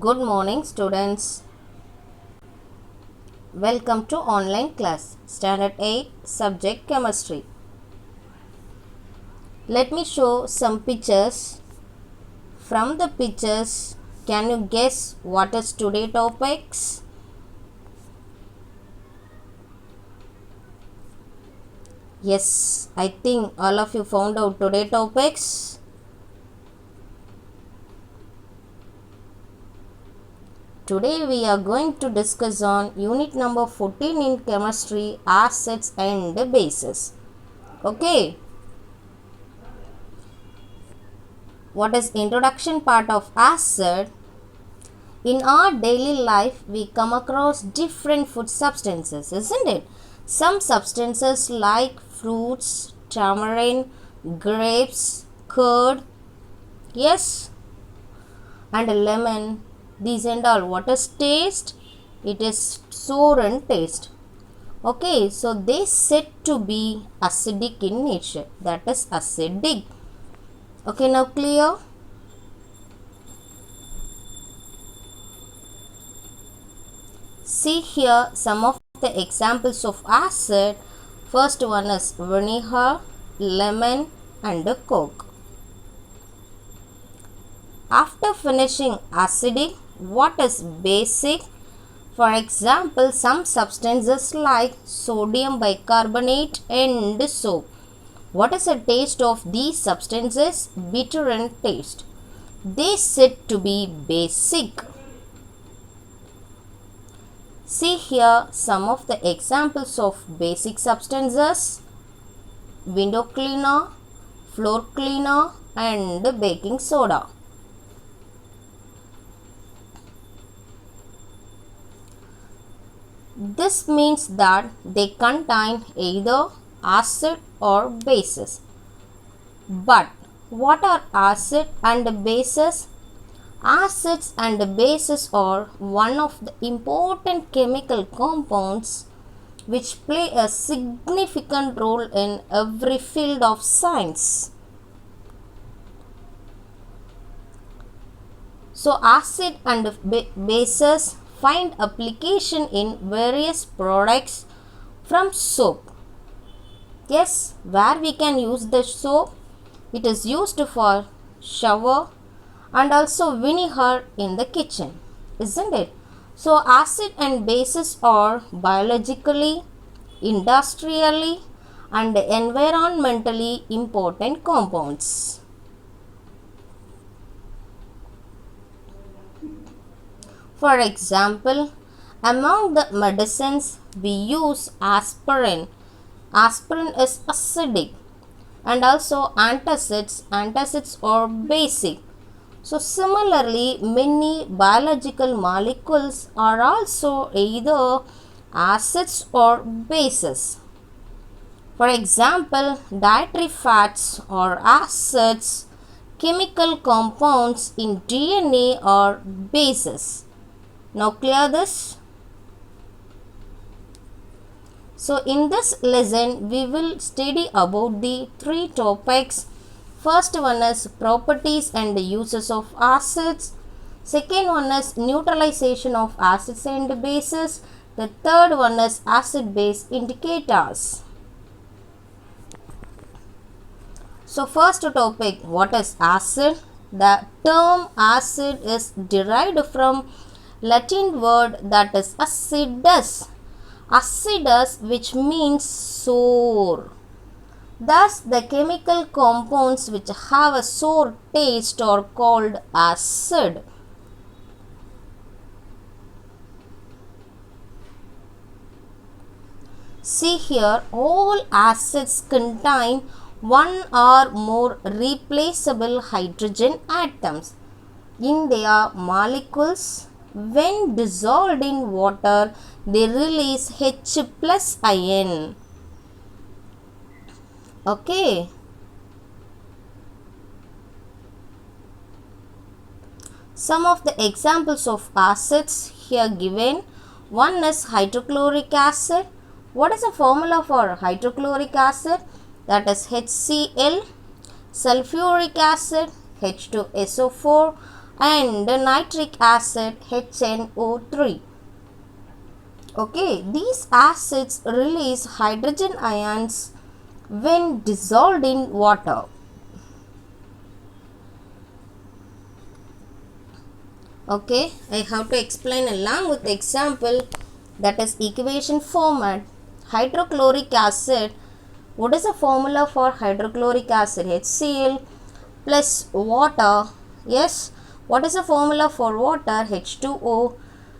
Good morning, students. Welcome to online class, Standard 8, Subject Chemistry. Let me show some pictures. From the pictures, can you guess what is today's topics? Yes, I think all of you found out today's topics. Today we are going to discuss on unit number 14 in chemistry, acids and bases. Okay. What is introduction part of acid? In our daily life, we come across different food substances, isn't it? Some substances like fruits, tamarind, grapes, curd, yes, and lemon. These and all. What is taste? It is sour in taste. Okay, so they said to be acidic in nature. That is acidic. Okay, now clear? See here some of the examples of acid. First one is vinegar, lemon and coke. After finishing acidic, what is basic? For example, some substances like sodium bicarbonate and soap. What is the taste of these substances? Bitter in taste. They said to be basic. See here some of the examples of basic substances: window cleaner, floor cleaner and baking soda. This means that they contain either acid or bases. But what are acid and bases? Acids and bases are one of the important chemical compounds which play a significant role in every field of science. So acid and bases find application in various products from soap. Yes, where we can use the soap? It is used for shower and also vinegar in the kitchen, isn't it? So acid and bases are biologically, industrially and environmentally important compounds. For example, among the medicines we use aspirin. Aspirin is acidic, and also antacids. Antacids are basic. So similarly, many biological molecules are also either acids or bases. For example, dietary fats are acids. Chemical compounds in DNA are bases. Now clear this? So in this lesson, we will study about the three topics. First one is properties and uses of acids. Second one is neutralization of acids and bases. The third one is acid-base indicators. So first topic, what is acid? The term acid is derived from Latin word that is acidus. Acidus, which means sour. Thus, the chemical compounds which have a sour taste are called acid. See here, all acids contain one or more replaceable hydrogen atoms in their molecules. When dissolved in water, they release H plus ion. Okay. Some of the examples of acids here given. One is hydrochloric acid. What is the formula for hydrochloric acid? That is HCl. Sulfuric acid, H2SO4. and nitric acid HNO3. Okay, these acids release hydrogen ions when dissolved in water. Okay, I have to explain along with the example, that is equation format. Hydrochloric acid, what is the formula for hydrochloric acid? HCl plus water. Yes, what is the formula for water? H2O.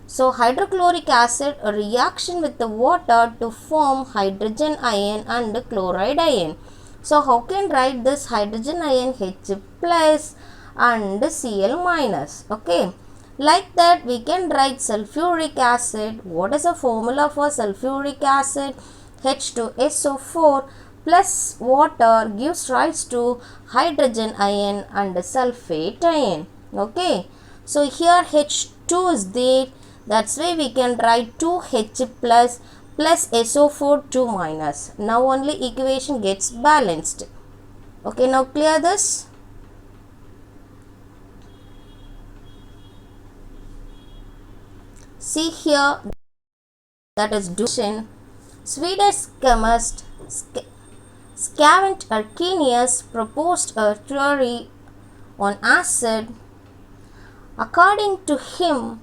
So hydrochloric acid, a reaction with the water to form hydrogen ion and chloride ion. So how can write this hydrogen ion? H plus and Cl minus. Okay. Like that we can write sulfuric acid. What is the formula for sulfuric acid? H2SO4 plus water gives rise to hydrogen ion and sulfate ion. Okay. So here H2 is there. That's why we can write 2H plus SO4 2 minus. Now only equation gets balanced. Okay, now clear this? See here, that is Duchen. Swedish chemist Skavent Arrhenius proposed a theory on acid. According to him,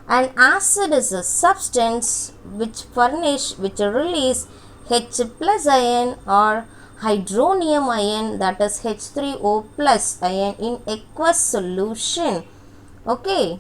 an acid is a substance which release H plus ion or hydronium ion, that is H3O plus ion in aqueous solution. Okay.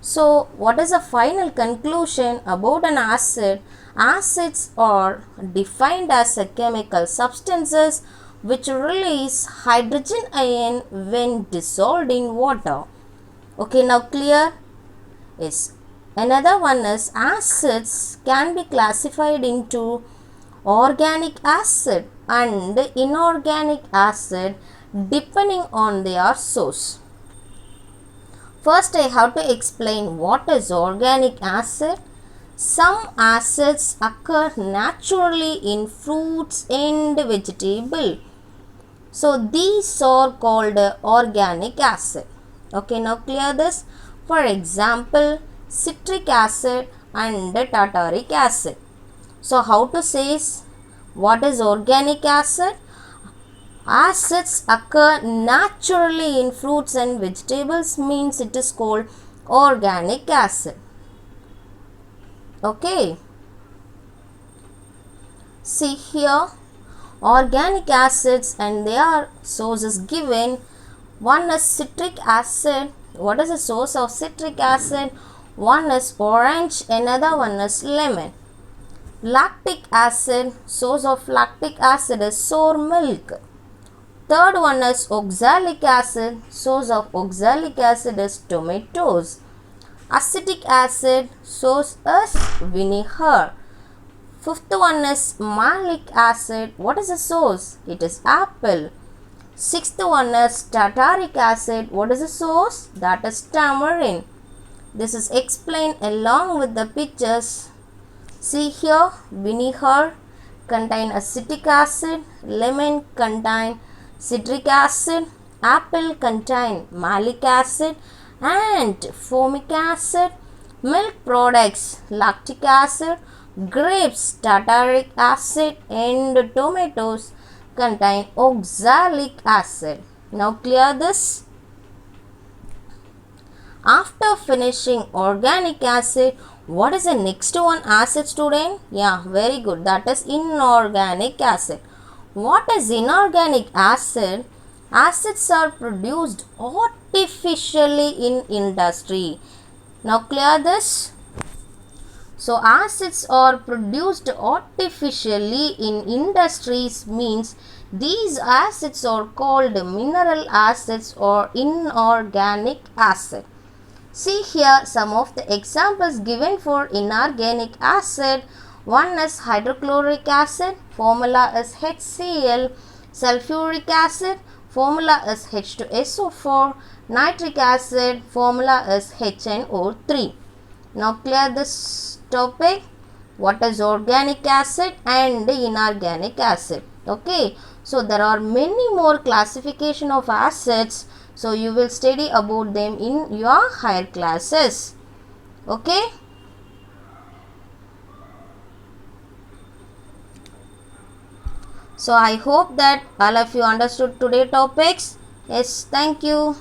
So, what is the final conclusion about an acid? Acids are defined as a chemical substances which release hydrogen ion when dissolved in water. Okay, now clear? Yes. Another one is acids can be classified into organic acid and inorganic acid depending on their source. First, I have to explain what is organic acid. Some acids occur naturally in fruits and vegetables. So, these are called organic acid. Okay, now clear this. For example, citric acid and tartaric acid. So, how to say what is organic acid? Acids occur naturally in fruits and vegetables, means it is called organic acid. Okay. See here, organic acids and their sources given. One is citric acid. What is the source of citric acid? One is orange, another one is lemon. Lactic acid, source of lactic acid is sour milk. Third one is oxalic acid. Source of oxalic acid is tomatoes. Acetic acid, source is vinegar. Fifth one is malic acid. What is the source? It is apple. Sixth one is tartaric acid. What is the source? That is tamarind. This is explained along with the pictures. See here, vinegar contain acetic acid, lemon contain citric acid, apple contain malic acid and formic acid, milk products lactic acid, grapes tartaric acid and tomatoes contain oxalic acid. Now clear this? After finishing organic acid, what is the next one acid, student? Yeah, very good. That is inorganic acid. What is inorganic acid? Acids are produced artificially in industry. Now clear this? So acids are produced artificially in industries, means these acids are called mineral acids or inorganic acid. See here some of the examples given for inorganic acid. One is hydrochloric acid, formula is HCl. Sulfuric acid, formula is H2SO4. Nitric acid, formula is HNO3. Now clear this topic. What is organic acid and inorganic acid? Okay, so there are many more classification of acids, so you will study about them in your higher classes. Okay. So I hope that all of you understood today's topics. Yes, thank you.